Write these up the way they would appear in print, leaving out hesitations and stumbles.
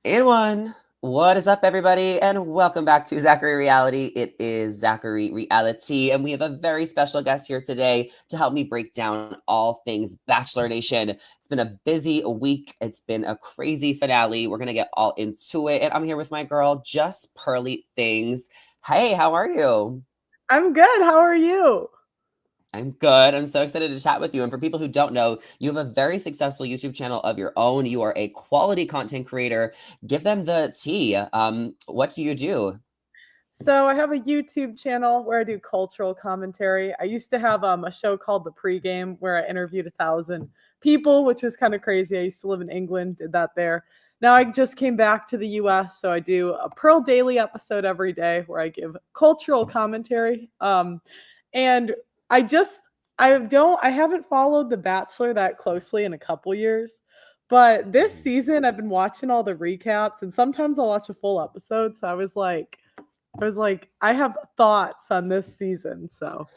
And one. What is up, everybody? And welcome back to Zachary Reality. It is Zachary Reality, and we have a very special guest here today to help me break down all things Bachelor Nation. It's been a busy week. It's been a crazy finale. We're going to get all into it. And I'm here with my girl, Just Pearly Things. Hey, how are you? I'm good. How are you? I'm good. I'm so excited to chat with you. And for people who don't know, you have a very successful YouTube channel of your own. You are a quality content creator. Give them the tea. What do you do? So I have a YouTube channel where I do cultural commentary. I used to have a show called The Pregame where I interviewed 1,000 people, which was kind of crazy. I used to live in England, did that there. Now I just came back to the US, so I do a Pearl Daily episode every day where I give cultural commentary. And I just I haven't followed The Bachelor that closely in a couple years. But this season I've been watching all the recaps and sometimes I'll watch a full episode. So I was like, I have thoughts on this season. So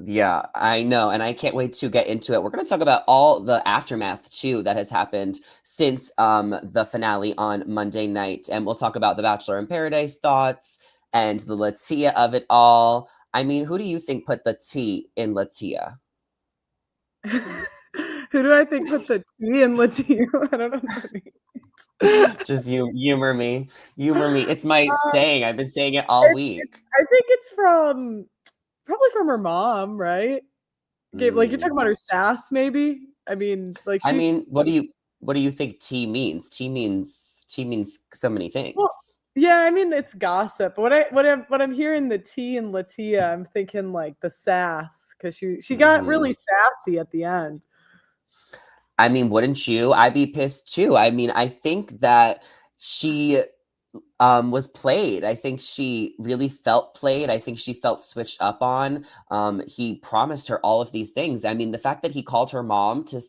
Yeah, I know, and I can't wait to get into it. We're going to talk about all the aftermath too that has happened since the finale on Monday night, and we'll talk about the Bachelor in Paradise thoughts and the Latia of it all. I mean, who do you think put the T in Latia? who do I think put the T in Latino? I don't know what that means. Just you humor me. Humor me. It's my Uh, saying. I've been saying it all it's week. I think it's from probably from her mom, right? Like you're talking Mm. about her sass, maybe. I mean, like I she. mean, what do you think T means? T means so many Well, things. yeah, I mean it's gossip. But what I'm hearing the T in Latia, I'm thinking like the sass because she got Mhm. really sassy at the end. I mean, wouldn't you? I'd be pissed too. I mean, I think that she was played. I think she really felt played. I think she felt switched up on. He promised her all of these things. I mean, the fact that he called her mom to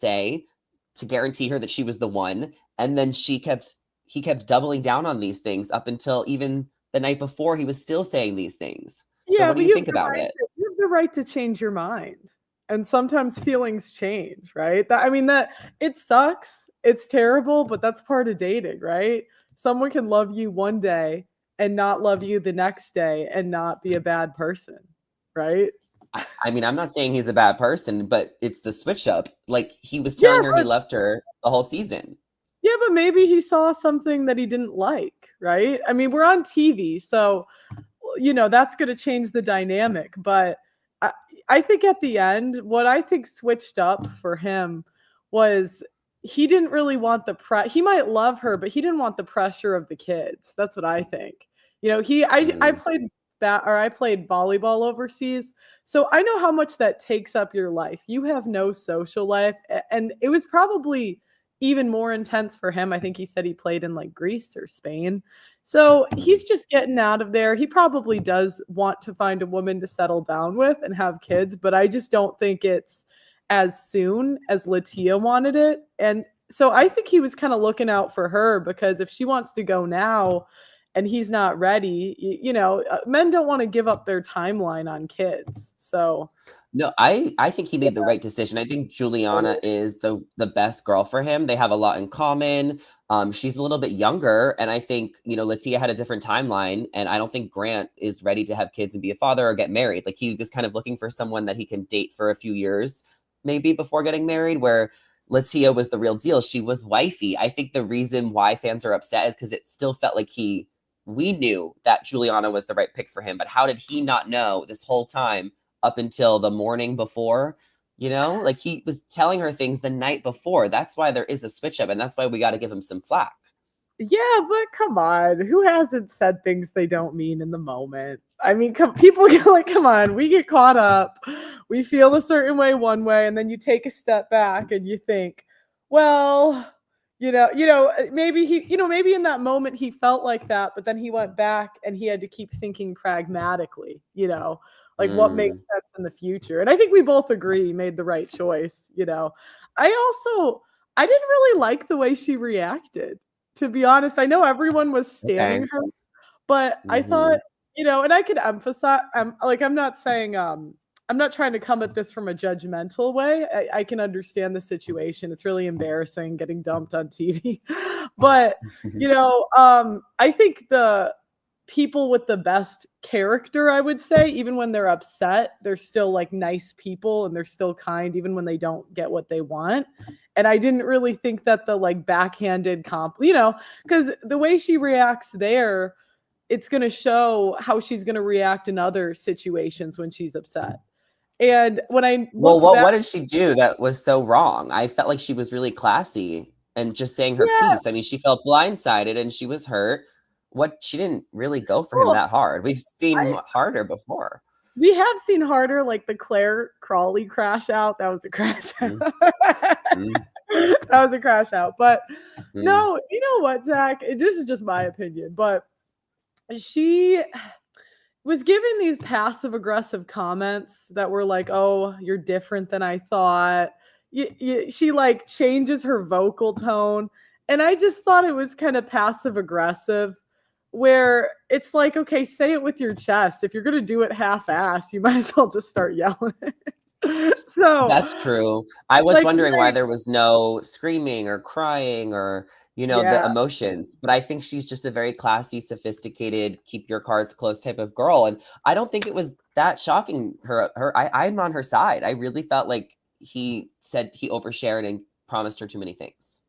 guarantee her that she was the one, and then he kept doubling down on these things up until even the night before he was still saying these things. So Yeah, what do but you think about it? you have the right to change your mind. And sometimes feelings change, right? I mean that it sucks. It's terrible, but that's part of dating, right? Someone can love you one day and not love you the next day and not be a bad person, right? I mean, I'm not saying he's a bad person, but it's the switch up. Like he was Yeah, telling her he but loved her the whole season. maybe he saw something that he didn't like, right? I mean, we're on TV, so that's going to change the dynamic. But I, I think at the end, what I think switched up for him was he didn't really want he might love her, but he didn't want the pressure of the kids. That's what I think. I Mm, played I played volleyball overseas. So I know how much that takes up your life. You have no social life. And it was probably even more intense for him. I think he said he played in like Greece or Spain. So mm. he's just getting out of there. He probably does want to find a woman to settle down with and have kids, but I just don't think it's as soon as Latia wanted it. And so I think he was kind of looking out for her because if she wants to go now and he's not ready, men don't want to give up their timeline on kids. So, No, I think he yeah, made the right decision. I think Juliana totally. is the best girl for him. They have a lot in common. She's a little bit younger, and I think Latia had a different timeline, and I don't think Grant is ready to have kids and be a father or get married. Like he was kind of looking for someone that he can date for a few years, maybe before getting married. Where Latia was the real deal. She was wifey. I think the reason why fans are upset is because it still felt like we knew that Juliana was the right pick for him, but how did he not know this whole time? Up until the morning before, like he was telling her things the night before. That's why there is a switch up, and that's why we got to give him some flack. Yeah, but come on. Who hasn't said things they don't mean in the moment? I mean, people get like, come on, we get caught up. We feel a certain way one way, and then you take a step back and you think, well, maybe in that moment he felt like that, but then he went back and he had to keep thinking pragmatically, like what Mm, makes sense in the future. And I think we both agree he made the right choice. I also I didn't really like the way she reacted, to be honest. I know everyone was okay. standing her, but I thought, Hmm. and I could emphasize, like, I'm not saying I'm not trying to come at this from a judgmental way. I can understand the situation. It's really embarrassing getting dumped on TV. But, I think the people with the best character, I would say, even when they're upset, they're still like nice people and they're still kind, even when they don't get what they want. And I didn't really think that the like backhanded because the way she reacts there, it's going to show how she's going to react in other situations when she's upset. And when I Well, looked back, what did she do that was so wrong? I felt like she was really classy and just saying her yeah, piece. I mean, she felt blindsided and she was hurt. What she didn't really go for him well, that hard. We've seen I, harder before. we have seen harder, like the Claire Crawley crash out. That was a crash out. Mm, mm, That was a crash out. But mm. no, you know what, Zach? This is just my opinion, but she was giving these passive aggressive comments that were like, "Oh, you're different than I thought." She like changes her vocal tone, and I just thought it was kind of passive aggressive. Where it's like, okay, say it with your chest. If you're gonna do it half-assed, you might as well just start yelling. So, That's true. I was like, wondering why there was no screaming or crying or, the yeah, emotions. But I think she's just a very classy, sophisticated, keep your cards close type of girl. And I don't think it was that shocking. I'm on her side. I really felt like he said he overshared and promised her too many things.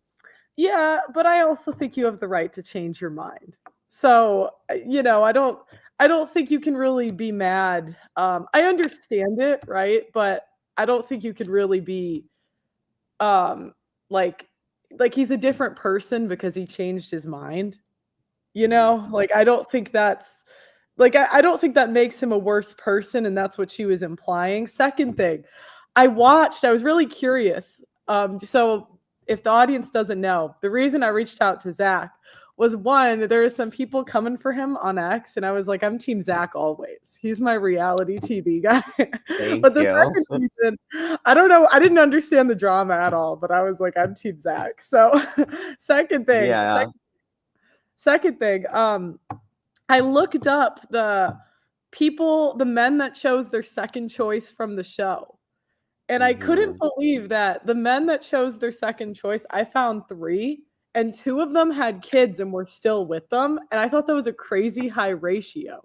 yeah, but I also think you have the right to change your mind. So, I don't think you can really be mad. I understand it, right? But I don't think you could really be um like he's a different person because he changed his mind. Mhm. Like I don't think that's like I don't think that makes him a worse person, and that's what she was implying. Second thing, I was really curious. So if the audience doesn't know, the reason I reached out to Zach was one, there are some people coming for him on X, and I was like, I'm Team Zach always. He's my reality TV guy. Thank But the you. second reason, I don't know, I didn't understand the drama at all, but I was like, I'm Team Zach. So second thing, Yeah. second thing, I looked up the men that chose their second choice from the show. And I couldn't Hmm. believe that the men that chose their second choice, I found 3, and 2 of them had kids and were still with them. And I thought that was a crazy high ratio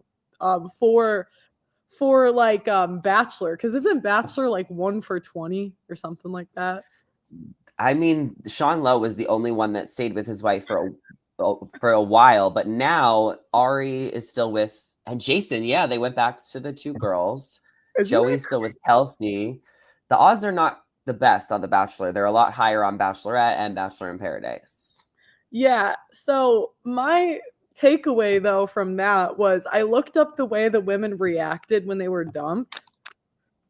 for like Bachelor. Because isn't Bachelor like 1 for 20 or something like that? I mean, Sean Lowe was the only one that stayed with his wife for a while, but now Ari is still with and Jason. Yeah, they went back to the 2 girls. Isn't that Joey's still with Kelsey. The odds are not the best on The Bachelor. They're a lot higher on Bachelorette and Bachelor in Paradise. Yeah. So my takeaway though from that was I looked up the way the women reacted when they were dumped,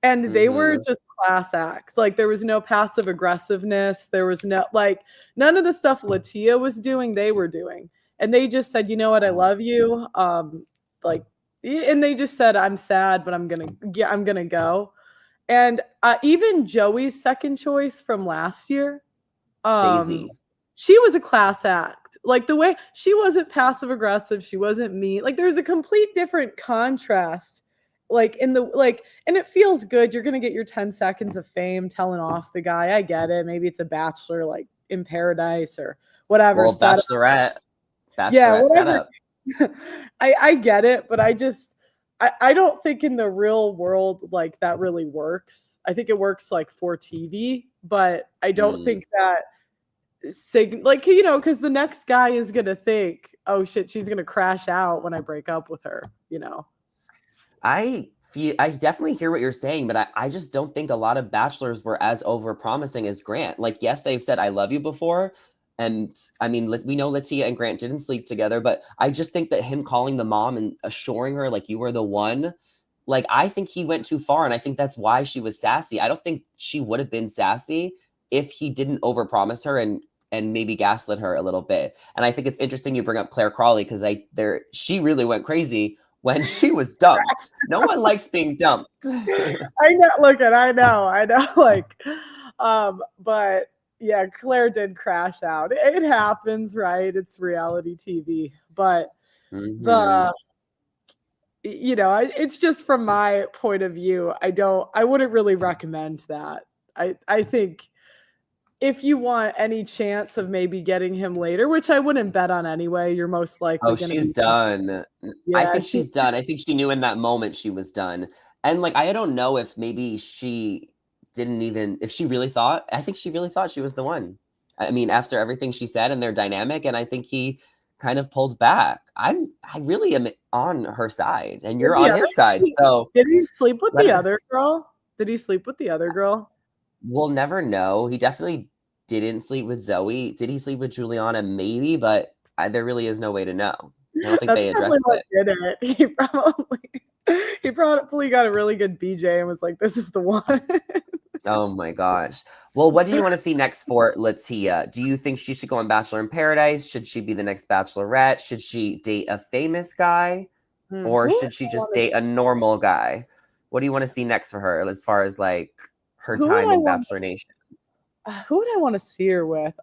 and they were Hmm. just class acts. Like there was no passive aggressiveness. There was no like none of the stuff Latia was doing, they were doing. And they just said, "You know what? I love you." Like and they just said, "I'm sad, but I'm going to go." And even Joey's second choice from last year, um, Daisy. she was a class act. Like the way she wasn't passive aggressive, she wasn't mean. Like there's a complete different contrast. Like in the like, and it feels good. You're gonna get your 10 seconds of fame telling off the guy. I get it. Maybe it's a bachelor like in paradise or whatever Well, setup. Yeah, Bachelorette whatever. setup. I get it, but I don't think in the real world like that really works. I think it works like for TV, but I don't Mm. think that like because the next guy is gonna think, oh shit, she's gonna crash out when I break up with her. I definitely hear what you're saying, but I just don't think a lot of bachelors were as over promising as Grant. Like, yes, they've said I love you before. And I mean, we know Latia and Grant didn't sleep together, but I just think that him calling the mom and assuring her like you were the one, like I think he went too far, and I think that's why she was sassy. I don't think she would have been sassy if he didn't overpromise her and maybe gaslit her a little bit. And I think it's interesting you bring up Claire Crawley because she really went crazy when she was dumped. No one likes being dumped. I know, look at I know like but yeah, Claire did crash out. It happens, right? It's reality TV. But Hmm. the it's just from my point of view. I wouldn't really recommend that. I think if you want any chance of maybe getting him later, which I wouldn't bet on anyway, you're most likely Oh, going to she's be done. I yeah, think she's done. I think she knew in that moment she was done. And like I don't know if maybe she didn't even if she really thought I think she really thought she was the one. I mean, after everything she said and their dynamic, and I think he kind of pulled back. I really am on her side, and With you're the on other his side. So did he sleep with let the it, other girl? Did he sleep with the other girl? we'll never know. He definitely didn't sleep with Zoe. Did he sleep with Juliana? Maybe, but there really is no way to know. I don't think That's they probably addressed what it. did it. He probably got a really good BJ and was like, "This is the one." Oh my gosh. Well, what do you want to see next for Latia? Do you think she should go on Bachelor in Paradise? Should she be the next Bachelorette? Should she date a famous guy? Or Who would should she I just wanna date a normal guy? What do you want to see next for her as far as like her who would time I in want Bachelor Nation? who would I wanna see her with?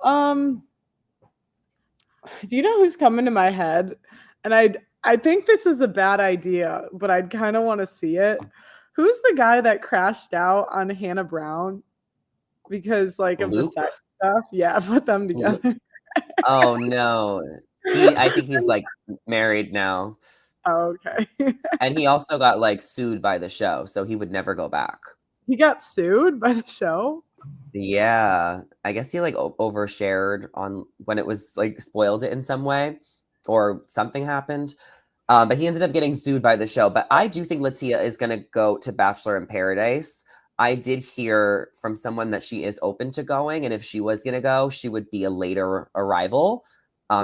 Do you know who's coming to my head? And I think this is a bad idea, but I'd kinda wanna see it. Who's the guy that crashed out on Hannah Brown because, like, of the Luke? sex stuff? Yeah, put them Lu- together. Oh no. I think he's like married now. Oh, okay. And he also got like sued by the show, so he would never go back. He got sued by the show? Yeah, I guess he like overshared on when it was like spoiled it in some way, or something happened. But he ended up getting sued by the show. But I do think Latia is going to go to Bachelor in Paradise. I did hear from someone that she is open to going, and if she was going to go, she would be a later arrival.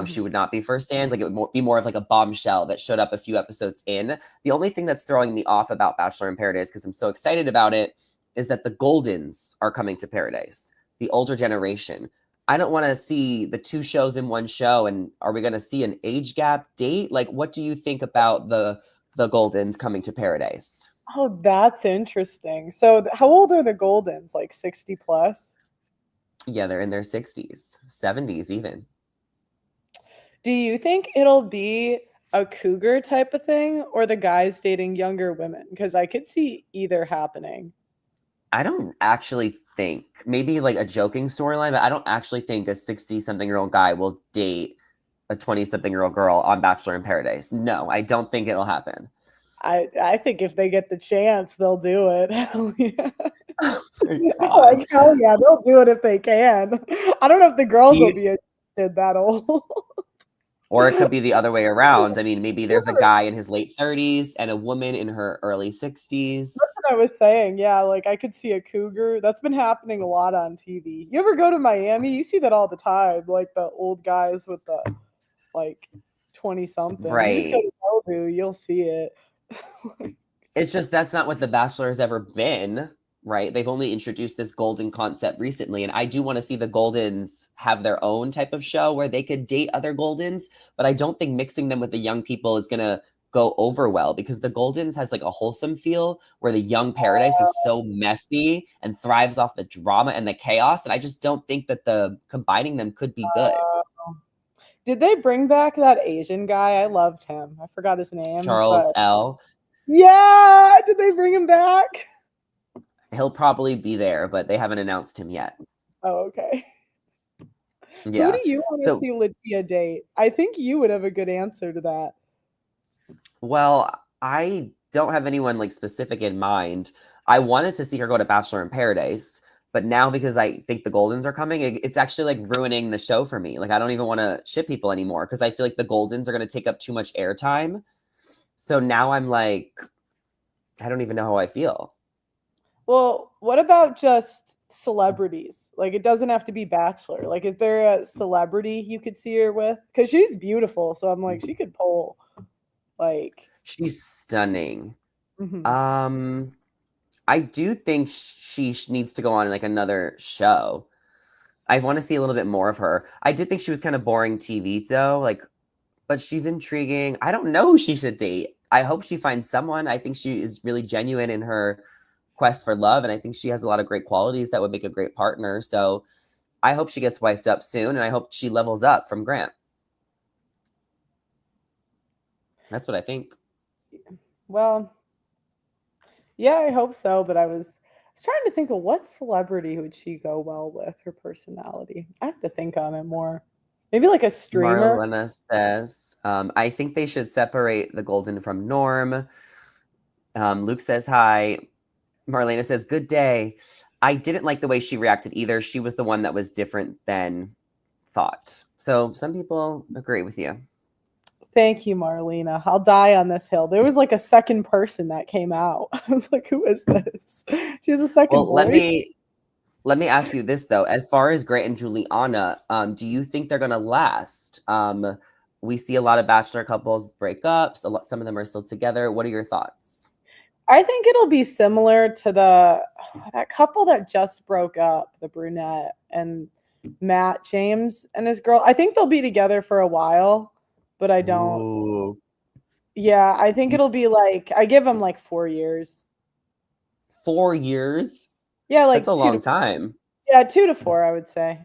She Mhm. would not be first stand. Like it would be more of like a bombshell that showed up a few episodes in. The only thing that's throwing me off about Bachelor in Paradise, because I'm so excited about it, is that the Goldens are coming to Paradise, the older generation. I don't want to see the two shows in one show. And are we going to see an age gap date? Like, what do you think about the Goldens coming to Paradise? Oh, that's interesting. So, how old are the Goldens? Like 60 plus? Yeah, they're in their 60s, 70s even. Do you think it'll be a cougar type of thing or the guys dating younger women? Because I could see either happening. I don't actually think maybe like a joking storyline, but I don't actually think a 60 something year old guy will date a 20 something year old girl on Bachelor in Paradise. No, I don't think it'll happen. I think if they get the chance, they'll do it. Hell yeah. Oh my God. Like, hell yeah, they'll do it if they can. I don't know if the girls will He be interested that old. Or it could be the other way around. I mean, maybe there's a guy in his late 30s and a woman in her early That's 60s. what I was saying. Yeah, like I could see a cougar. That's been happening a lot on TV. You ever go to Miami? You see that all the time. Like the old guys with the like 20 something. You just go Right. to Malibu, you'll see it. It's just that's not what The Bachelor has ever been, right? They've only introduced this golden concept recently. And I do want to see the Goldens have their own type of show where they could date other Goldens. But I don't think mixing them with the young people is going to go over well because the Goldens has like a wholesome feel where the young Paradise is so messy and thrives off the drama and the chaos. And I just don't think that the combining them could be good. Did they bring back that Asian guy? I loved him. I forgot his name, Charles but L. yeah, did they bring him back? He'll probably be there, but they haven't announced him yet. Oh, okay. Who Yeah. do you want to So see Latia date? I think you would have a good answer to that. well, I don't have anyone like specific in mind. I wanted to see her go to Bachelor in Paradise, but now because I think the Goldens are coming, it's actually like ruining the show for me. Like I don't even want to ship people anymore because I feel like the Goldens are going to take up too much airtime. So now I'm like, I don't even know how I feel. Well, what about just celebrities? Like, it doesn't have to be Bachelor. Like, is there a celebrity you could see her with? Because she's beautiful, so I'm like, she could pull. Like, She's stunning. mhm. Um, I do think she needs to go on like another show. I want to see a little bit more of her. I did think she was kind of boring TV though, like, but she's intriguing. I don't know who she should date. I hope she finds someone. I think she is really genuine in her quest for love, and I think she has a lot of great qualities that would make a great partner. So I hope she gets wifed up soon, and I hope she levels up from Grant. That's what I think. Well, yeah, I hope so, but I was trying to think of what celebrity would she go well with, her personality. I have to think on it more. Maybe like a streamer? Marlena says, I think they should separate the Golden from Norm. Luke says hi. Marlena says, good day. I didn't like the way she reacted either. She was the one that was different than thought. So some people agree with you. Thank you, Marlena. I'll die on this hill. There was like a second person that came out. I was like, who is this? She has a second Well, let voice. me let me ask you this though. As far as Grant and Juliana, do you think they're gonna last? We see a lot of bachelor couples break up. So some of them are still together. What are your thoughts? I think it'll be similar to that couple that just broke up, the brunette and Matt James and his girl. I think they'll be together for a while, but I don't. Ooh, Yeah, I think it'll be like I give them like 4 years. 4 years? Yeah, That's a like two to long time. yeah, 2 to 4. I would say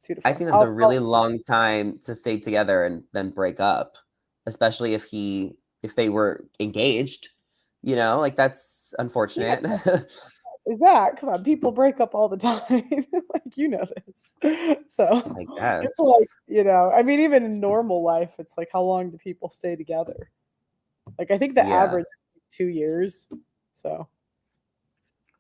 2 to 4. I think that's a really long time to stay together and then break up, especially if they were engaged, like that's Yeah, unfortunate. Zach, come on, people break up all the time. Like you know this. So I it's like, guess. I mean, even in normal life, it's like how long do people stay together? Like I think the Yeah. average is 2 years. So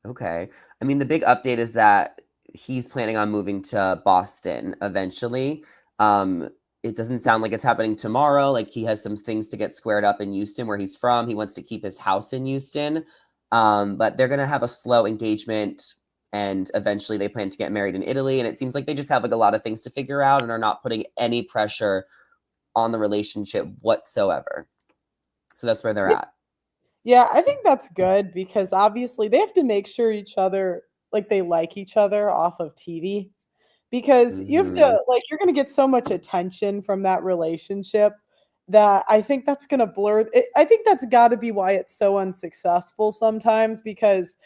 Okay. I mean, the big update is that he's planning on moving to Boston eventually. Um, it doesn't sound like it's happening tomorrow. Like he has some things to get squared up in Houston, where he's from. He wants to keep his house in Houston. But they're gonna have a slow engagement, and eventually they plan to get married in Italy. And it seems like they just have like a lot of things to figure out and are not putting any pressure on the relationship whatsoever. So that's where they're yeah, at. yeah, I think that's good because obviously they have to make sure each other like they like each other off of TV. Because you have Hmm. to like you're gonna get so much attention from that relationship that I think that's gonna blur it. I think that's gotta be why it's so unsuccessful sometimes because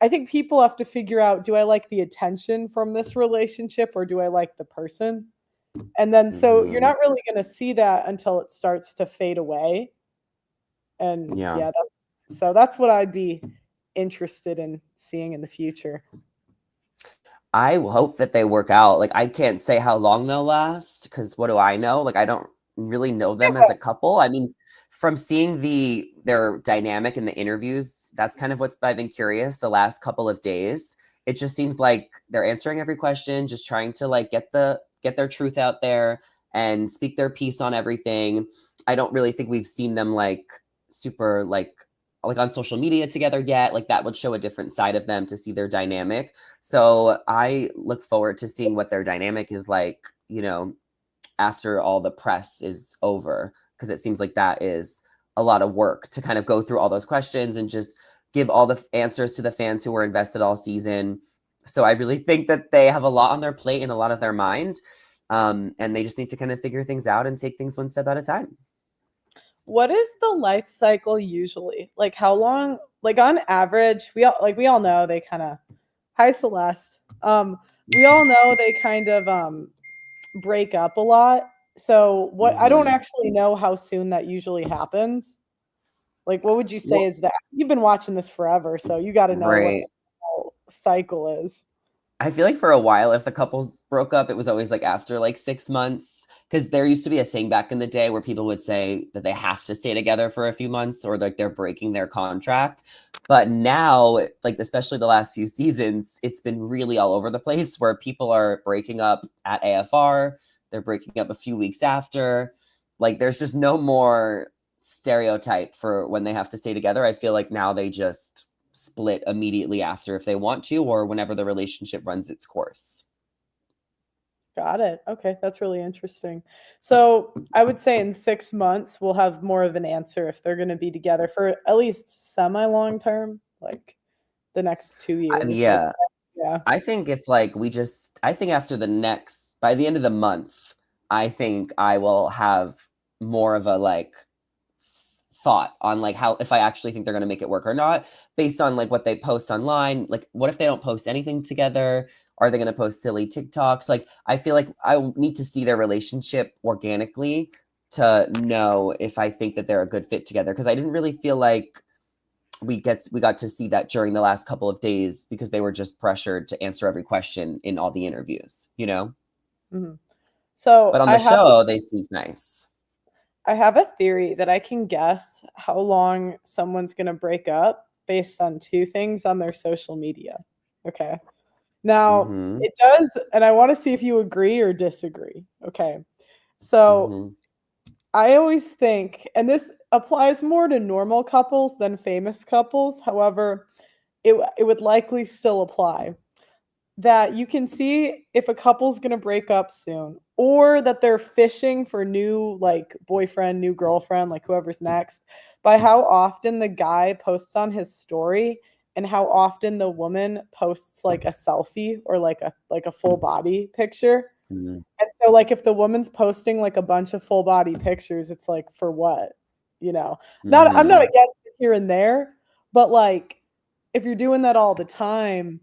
I think people have to figure out, do I like the attention from this relationship or do I like the person? And then so you're Hmm. not really gonna see that until it starts to fade away. And Yeah. yeah, that's what I'd be interested in seeing in the future. I hope that they work out. Like, I can't say how long they'll last because what do I know? Like, I don't really know them as a couple. I mean, from seeing their dynamic in the interviews, that's kind of what's I've been curious the last couple of days. It just seems like they're answering every question, just trying to like get their truth out there and speak their piece on everything. I don't really think we've seen them like super like on social media together yet. Like that would show a different side of them to see their dynamic. So I look forward to seeing what their dynamic is like, after all the press is over, because it seems like that is a lot of work to kind of go through all those questions and just give all the answers to the fans who were invested all season. So I really think that they have a lot on their plate and a lot of their mind. And they just need to kind of figure things out and take things one step at a time. What is the life cycle usually? Like how long, like on average, we all know they kind of hi Celeste. We all know they kind of break up a lot. So what I don't Hmm. actually know how soon that usually happens. Like what would you say Well, is that? You've been watching this forever, so you got to know what right. the whole cycle is. I feel like for a while, if the couples broke up, it was always like after like 6 months. Because there used to be a thing back in the day where people would say that they have to stay together for a few months or like they're breaking their contract. But now, like especially the last few seasons, it's been really all over the place where people are breaking up at AFR, they're breaking up a few weeks after. Like there's just no more stereotype for when they have to stay together. I feel like now they just split immediately after if they want to or whenever the relationship runs its course. Got it. Okay, that's really interesting. So I would say in 6 months we'll have more of an answer if they're going to be together for at least semi long term, like the next two I mean, years. Like yeah, yeah, I think if like I think after by the end of the month, I think I will have more of a like thought on like how if I actually think they're going to make it work or not based on like what they post online. Like what if they don't post anything together? Are they going to post silly TikToks? Like I feel like I need to see their relationship organically to know if I think that they're a good fit together, because I didn't really feel like we got to see that during the last couple of days because they were just pressured to answer every question in all the interviews, you know? Mhm. So But on the show, they seemed nice. I have a theory that I can guess how long someone's going to break up based on two things on their social media. Okay. Now, Mhm. it does, and I want to see if you agree or disagree. Okay. So Mhm. I always think, and this applies more to normal couples than famous couples. However, it would likely still apply that you can see if a couple's going to break up soon or that they're fishing for new like boyfriend, new girlfriend, like whoever's next by how often the guy posts on his story and how often the woman posts like a selfie or like a full body picture. Mhm. And so like if the woman's posting like a bunch of full body pictures, it's like for what? You know. Not I'm not Mhm. against it here and there, but like if you're doing that all the time,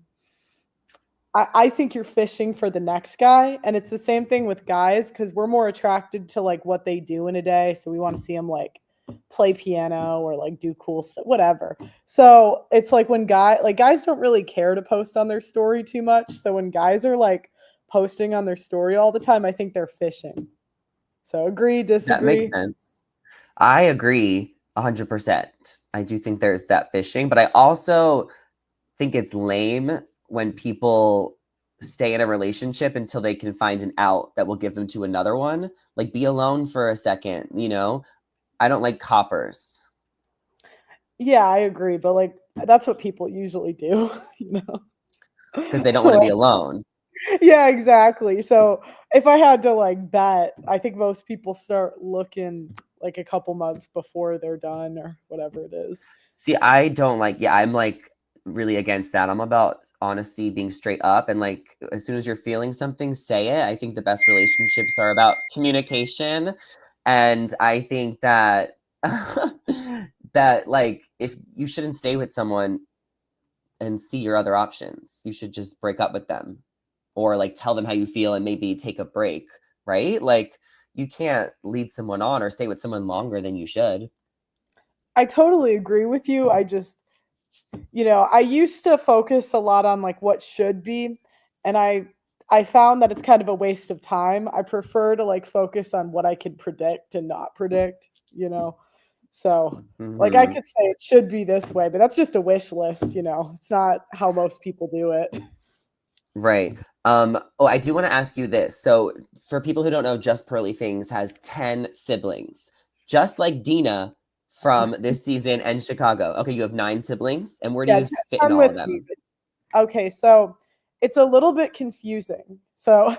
I think you're fishing for the next guy, and it's the same thing with guys because we're more attracted to like what they do in a day, so we want to see them like play piano or like do cool stuff, whatever. So it's like when guys don't really care to post on their story too much. So when guys are like posting on their story all the time, I think they're fishing. So agree, That makes disagree? sense. I agree 100%. I do think there's that fishing, but I also think it's lame when people stay in a relationship until they can find an out that will give them to another one. Like, be alone for a second, you know? I don't like coppers Yeah, I agree, but like that's what people usually do, you because they don't want to know. be alone. Yeah, exactly. So if I had to like bet, I think most people start looking like a couple months before they're done or whatever it is. See, I don't like, yeah, I'm like really against that. I'm about honesty, being straight up, and like as soon as you're feeling something, say it. I think the best relationships are about communication. And I think that that like if you shouldn't stay with someone and see your other options, you should just break up with them or like tell them how you feel and maybe take a break, right? Like you can't lead someone on or stay with someone longer than you should. I totally agree with you. I just, I used to focus a lot on like what should be, and I found that it's kind of a waste of time. I prefer to like focus on what I can predict and not predict. So, like I Mhm. could say it should be this way, but that's just a wish list. It's not how most people do it. Right. Oh, I do want to ask you this. So, for people who don't know, Just Pearly Things has 10 siblings, just like Dina from this season and Chicago. Okay, you have 9 siblings, and where do Yeah, you fit in 10 all with of me. them? Okay, so it's a little bit confusing. So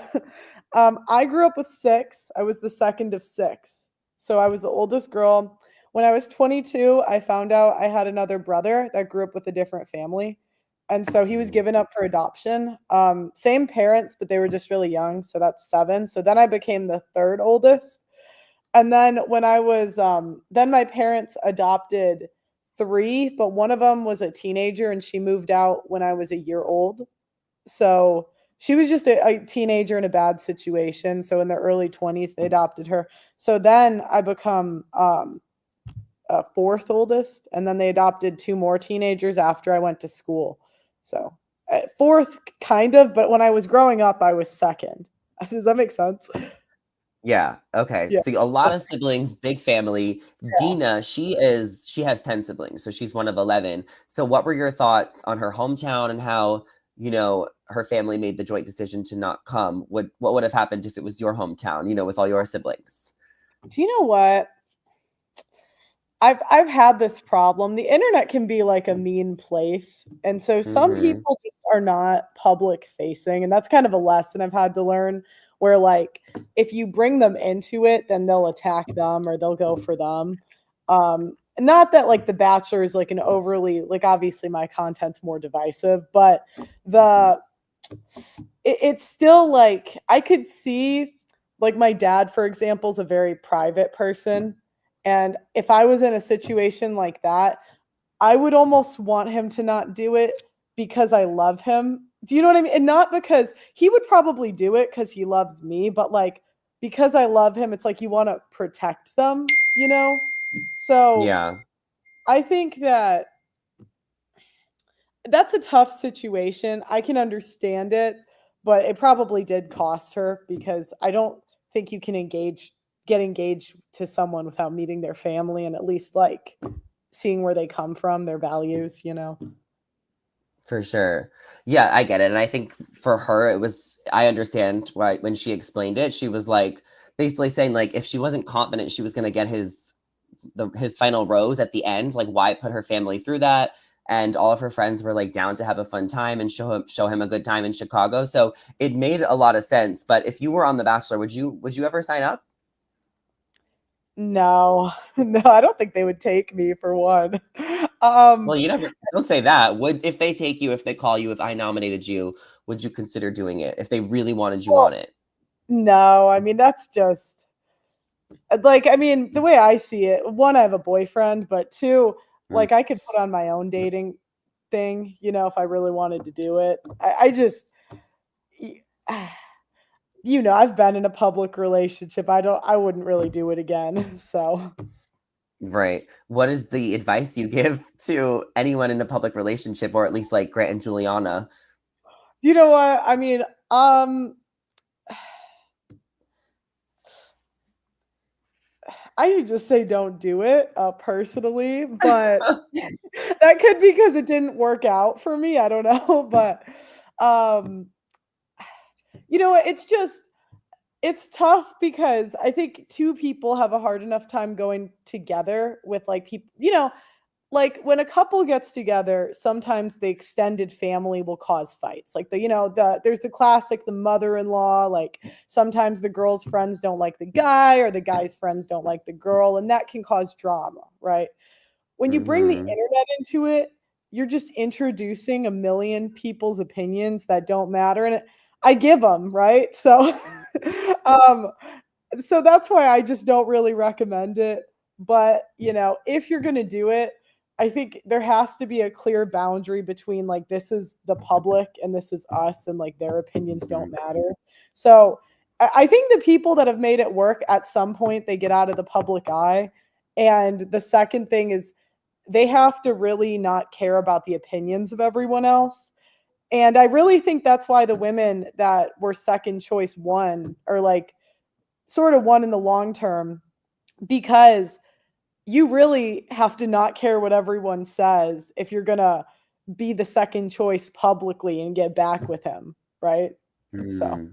I grew up with six. I was the second of six. So I was the oldest girl. When I was 22, I found out I had another brother that grew up with a different family. And so he was Mhm. given up for adoption. Same parents, but they were just really young. So that's seven. So then I became the third oldest. And then when I was, then my parents adopted three, but one of them was a teenager and she moved out when I was a year old. So she was just a teenager in a bad situation. So in their early 20s, they adopted her. So then I become a fourth oldest, and then they adopted two more teenagers after I went to school. So fourth, kind of, but when I was growing up, I was second. Does that make sense? Yeah, okay. Yeah. So a lot of siblings, big family. Yeah. Dina, she has 10 siblings, so she's one of 11. So what were your thoughts on her hometown and how, her family made the joint decision to not come? What would have happened if it was your hometown, with all your siblings? Do you know what? I've had this problem. The internet can be like a mean place. And so some Mhm. people just are not public facing. And that's kind of a lesson I've had to learn where like if you bring them into it, then they'll attack them or they'll go for them. Not that like The Bachelor is like an overly like obviously my content's more divisive, but the it's still like I could see like my dad, for example, is a very private person. And if I was in a situation like that, I would almost want him to not do it because I love him. Do you know what I mean? And not because he would probably do it because he loves me, but like because I love him, it's like you want to protect them, you know? So Yeah, I think that that's a tough situation. I can understand it, but it probably did cost her because I don't think you can get engaged to someone without meeting their family and at least like seeing where they come from, their values, you know. for sure. Yeah, I get it. And I think for her, it was, I understand why when she explained it, she was like basically saying, like, if she wasn't confident she was going to get his final rose at the end, like, why put her family through that? And all of her friends were like down to have a fun time and show him a good time in Chicago. So it made a lot of sense. But if you were on The Bachelor, would you ever sign up? No, no, I don't think they would take me for one. Well, Um, you never don't say that. Would if they take you, if they call you, if I nominated you, would you consider doing it if they really wanted you well, on it? no, I mean that's just like I mean the way I see it. One, I have a boyfriend, but two, Mm. like I could put on my own dating thing, you know, if I really wanted to do it. I just, you know, I've been in a public relationship. I wouldn't really do it again. So, Right. What is the advice you give to anyone in a public relationship, or at least like Grant and Juliana? you know what? I mean, I would just say don't do it, personally, but that could be because it didn't work out for me. I don't know, but um, you know what? It's tough because I think two people have a hard enough time going together with like people, you know, like when a couple gets together, sometimes the extended family will cause fights. Like there's the classic the mother-in-law, like sometimes the girl's friends don't like the guy or the guy's friends don't like the girl and that can cause drama, right? When you bring the Hmm. internet into it, you're just introducing a million people's opinions that don't matter and I give them, right? So um so that's why I just don't really recommend it. But, you know, if you're going to do it, I think there has to be a clear boundary between like this is the public and this is us and like their opinions don't matter. So I think the people that have made it work at some point they get out of the public eye. And the second thing is they have to really not care about the opinions of everyone else. And I really think that's why the women that were second choice won or like sort of won in the long term because you really have to not care what everyone says if you're going to be the second choice publicly and get back with him, right? So, Hmm.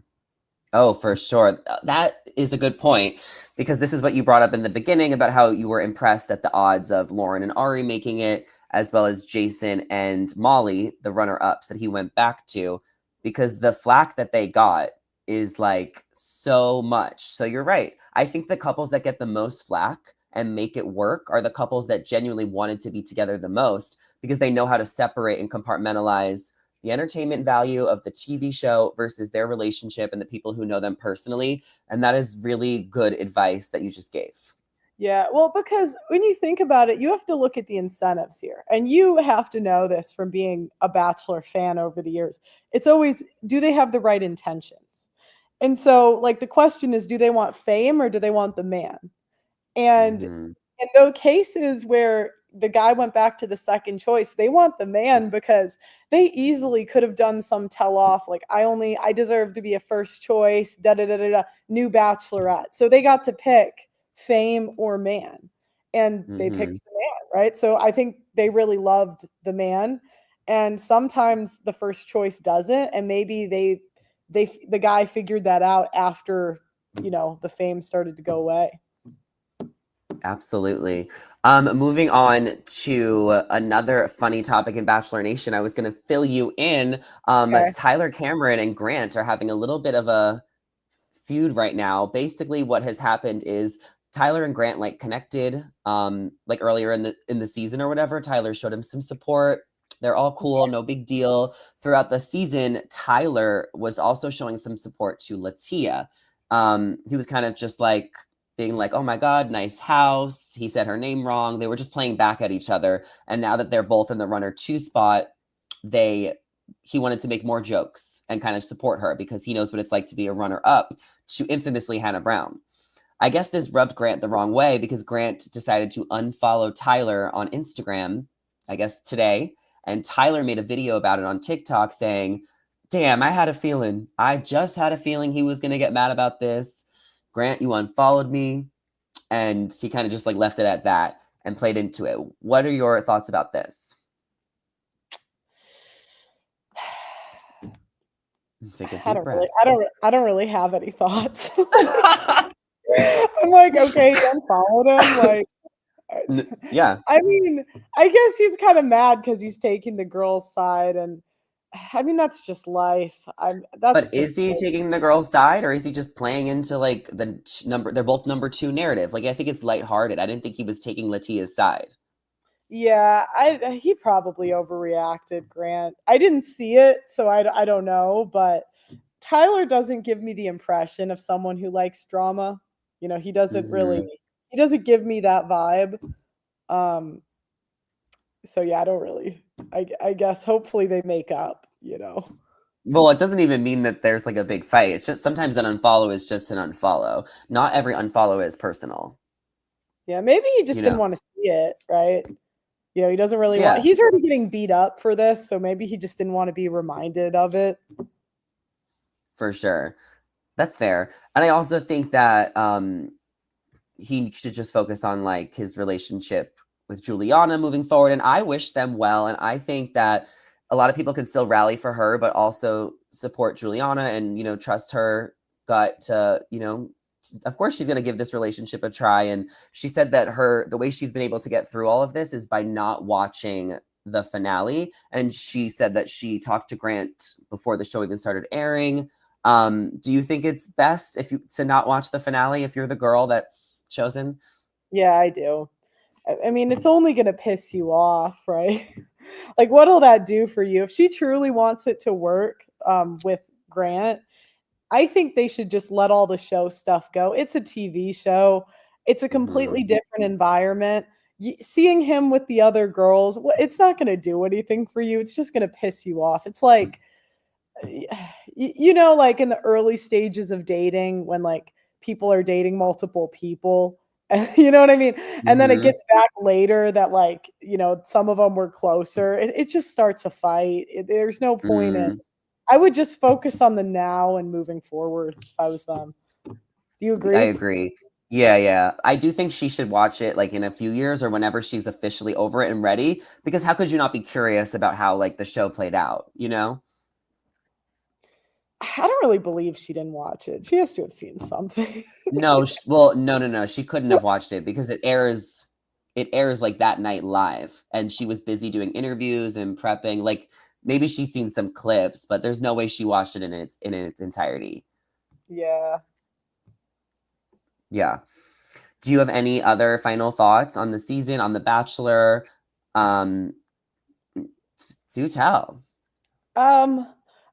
Oh, for sure. That is a good point because this is what you brought up in the beginning about how you were impressed at the odds of Lauren and Ari making it, as well as Jason and Molly, the runner ups that he went back to, because the flack that they got is like so much. So you're right. I think the couples that get the most flack and make it work are the couples that genuinely wanted to be together the most because they know how to separate and compartmentalize the entertainment value of the TV show versus their relationship and the people who know them personally. And that is really good advice that you just gave. yeah, well, because when you think about it, you have to look at the incentives here. And you have to know this from being a Bachelor fan over the years. It's always, do they have the right intentions? And so, like, the question is, do they want fame or do they want the man? And Hmm. in those cases where the guy went back to the second choice, they want the man because they easily could have done some tell off like I deserve to be a first choice, da da da da da, new bachelorette. So they got to pick fame or man. And they Hmm. picked the man, right? So I think they really loved the man. And sometimes the first choice doesn't. And maybe the guy figured that out after, you know, the fame started to go away. Absolutely. Moving on to another funny topic in Bachelor Nation, I was going to fill you in. Okay. Tyler Cameron and Grant are having a little bit of a feud right now. Basically, what has happened is Tyler and Grant like connected, like earlier in the season or whatever. Tyler showed him some support. They're all cool, no big deal. Throughout the season, Tyler was also showing some support to Latia. He was kind of just like being like, "Oh my God, nice house." He said her name wrong. They were just playing back at each other. And now that they're both in the runner two spot, they he wanted to make more jokes and kind of support her because he knows what it's like to be a runner up to infamously Hannah Brown. I guess this rubbed Grant the wrong way because Grant decided to unfollow Tyler on Instagram, I guess today. And Tyler made a video about it on TikTok saying, damn, I had a feeling. I just had a feeling he was going to get mad about this. Grant, you unfollowed me. And he kind of just like left it at that and played into it. What are your thoughts about this? Take a deep breath. I don't really have any thoughts. I'm like, okay, you unfollowed him. Like, Yeah. I mean, I guess he's kind of mad because he's taking the girl's side, and I mean that's just life. That's But just is he taking the girl's side or is he just playing into like the number? They're both number two narrative. Like I think it's lighthearted. I didn't think he was taking Latia's side. yeah. He probably overreacted, Grant. I didn't see it, so I don't know. But Tyler doesn't give me the impression of someone who likes drama. You know, Hmm. he doesn't give me that vibe. Um, so yeah, I don't really. I guess hopefully they make up. You know. Well, it doesn't even mean that there's like a big fight. It's just sometimes an unfollow is just an unfollow. Not every unfollow is personal. Yeah, maybe he just You didn't know? want to see it, right? You know, he doesn't really want. Yeah, He's already getting beat up for this, so maybe he just didn't want to be reminded of it. for sure. That's fair. And I also think that he should just focus on like his relationship with Juliana moving forward. And I wish them well. And I think that a lot of people can still rally for her, but also support Juliana and, trust her gut to, of course she's going to give this relationship a try. And she said that the way she's been able to get through all of this is by not watching the finale. And she said that she talked to Grant before the show even started airing. Do you think it's best if you to not watch the finale if you're the girl that's chosen? Yeah, I do. I mean, it's only going to piss you off, right? Like, what'll that do for you? If she truly wants it to work with Grant, I think they should just let all the show stuff go. It's a TV show. It's a completely Hmm. different environment. Seeing him with the other girls, it's not going to do anything for you. It's just going to piss you off. It's like, you know, like in the early stages of dating when like people are dating multiple people. You know what I mean? And then it Hmm. gets back later that like, you know, some of them were closer. It just starts a fight. There's no point in. Mm, I would just focus on the now and moving forward if I was them. Do you I agree? agree. Yeah, yeah. I do think she should watch it like in a few years or whenever she's officially over it and ready. Because how could you not be curious about how like the show played out, you know? I don't really believe she didn't watch it. She has to have seen something. No, well, no, no, no. She couldn't have watched it because it airs like that night live. And she was busy doing interviews and prepping. Like maybe she's seen some clips, but there's no way she watched it in its entirety. Yeah. Yeah. Do you have any other final thoughts on the season, on The Bachelor? Um, do tell. Um,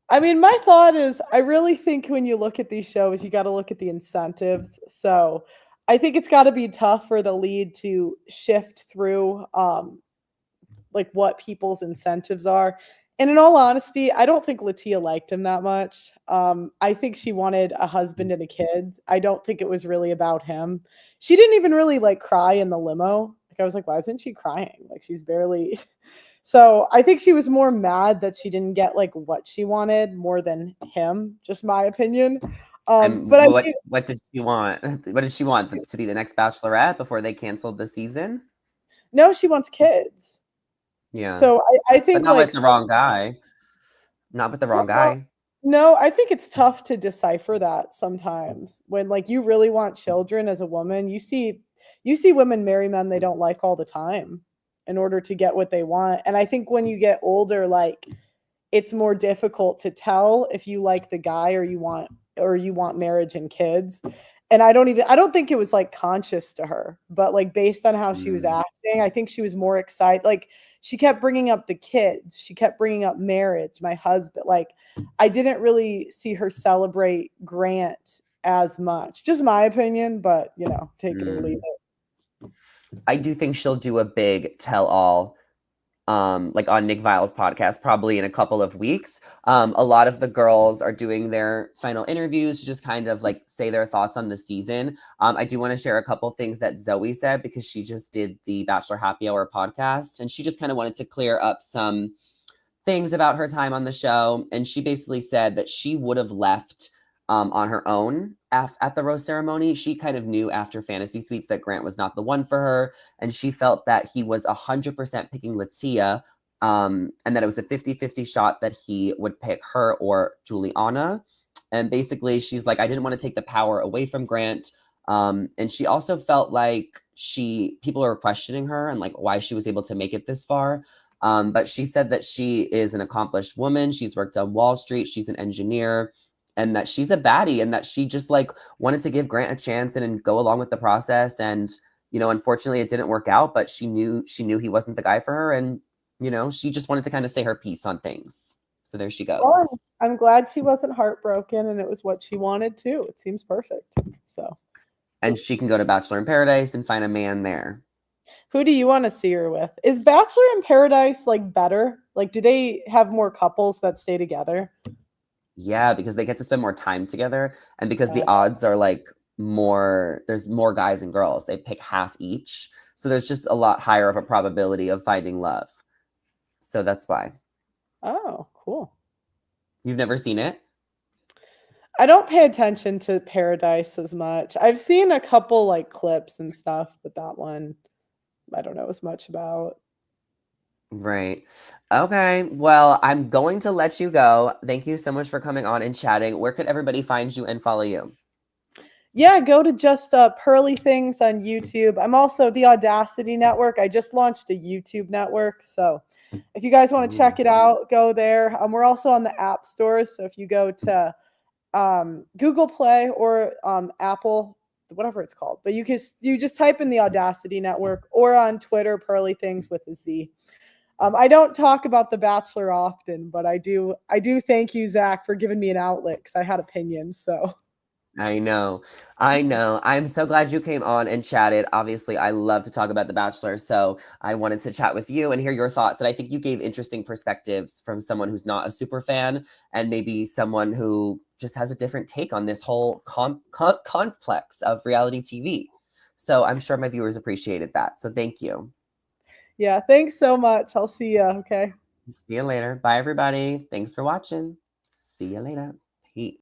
I mean, my thought is I really think when you look at these shows, you got to look at the incentives. So I think it's got to be tough for the lead to shift through like what people's incentives are. And in all honesty, I don't think Latia liked him that much. I think she wanted a husband and a kid. I don't think it was really about him. She didn't even really like cry in the limo. Like I was like, why isn't she crying? Like she's barely. So I think she was more mad that she didn't get like what she wanted more than him. Just my opinion. And But I what did she want? What did she want to be the next Bachelorette before they canceled the season? know she wants kids. Yeah, So I but think not like with the wrong guy. Not with the wrong well, guy. no, I think it's tough to decipher that sometimes when like you really want children as a woman. You see women marry men they don't like all the time in order to get what they want. And I think when you get older, like it's more difficult to tell if you like the guy or you want marriage and kids. And I don't think it was like conscious to her, but like based on how she was Mm, acting, I think she was more excited. Like she kept bringing up the kids, she kept bringing up marriage, my husband. Like I didn't really see her celebrate Grant as much. Just my opinion, but you know, take it or leave mm. it. I do think she'll do a big tell all like on Nick Vile's podcast, probably in a couple of weeks. A lot of the girls are doing their final interviews to just kind of like say their thoughts on the season. I do want to share a couple things that Zoe said because she just did the Bachelor Happy Hour podcast and she just kind of wanted to clear up some things about her time on the show. And she basically said that she would have left on her own at the rose ceremony. She kind of knew after Fantasy Suites that Grant was not the one for her. And she felt that he was 100% picking Latia, and that it was a 50-50 shot that he would pick her or Juliana. And basically, she's like, I didn't want to take the power away from Grant. And she also felt like people were questioning her and like why she was able to make it this far. But she said that she is an accomplished woman. She's worked on Wall Street. She's an engineer and that she's a baddie and that she just like wanted to give Grant a chance and go along with the process. And, you know, unfortunately it didn't work out, but she knew he wasn't the guy for her. And, you know, she just wanted to kind of say her piece on things. So there she Well, goes. I'm glad she wasn't heartbroken and it was what she wanted too. It seems perfect. So, and she can go to Bachelor in Paradise and find a man there. who do you want to see her with? Is Bachelor in Paradise like better? Like, do they have more couples that stay together? Yeah, because they get to spend more time together and because the odds are like there's more guys and girls. They pick half each. So there's just a lot higher of a probability of finding love. So that's why. Oh, cool. You've never seen it? I don't pay attention to Paradise as much. I've seen a couple like clips and stuff, but that one I don't know as much about. Right. Okay. Well, I'm going to let you go. Thank you so much for coming on and chatting. Where could everybody find you and follow you? Yeah, go to just Pearly Things on YouTube. I'm also the Audacity Network. I just launched a YouTube network. So if you guys want to check it out, go there. We're also on the app stores. So if you go to Google Play or Apple, whatever it's called, but you just type in the Audacity Network or on Twitter, Pearly Things with a Z. I don't talk about The Bachelor often, but I do thank you, Zach, for giving me an outlet because I had opinions. So. I know. I know. I'm so glad you came on and chatted. Obviously, I love to talk about The Bachelor, so I wanted to chat with you and hear your thoughts. And I think you gave interesting perspectives from someone who's not a super fan and maybe someone who just has a different take on this whole complex of reality TV. So I'm sure my viewers appreciated that. So thank you. Yeah, thanks so much. I'll see you. Okay. See you later. Bye, everybody. Thanks for watching. See you later.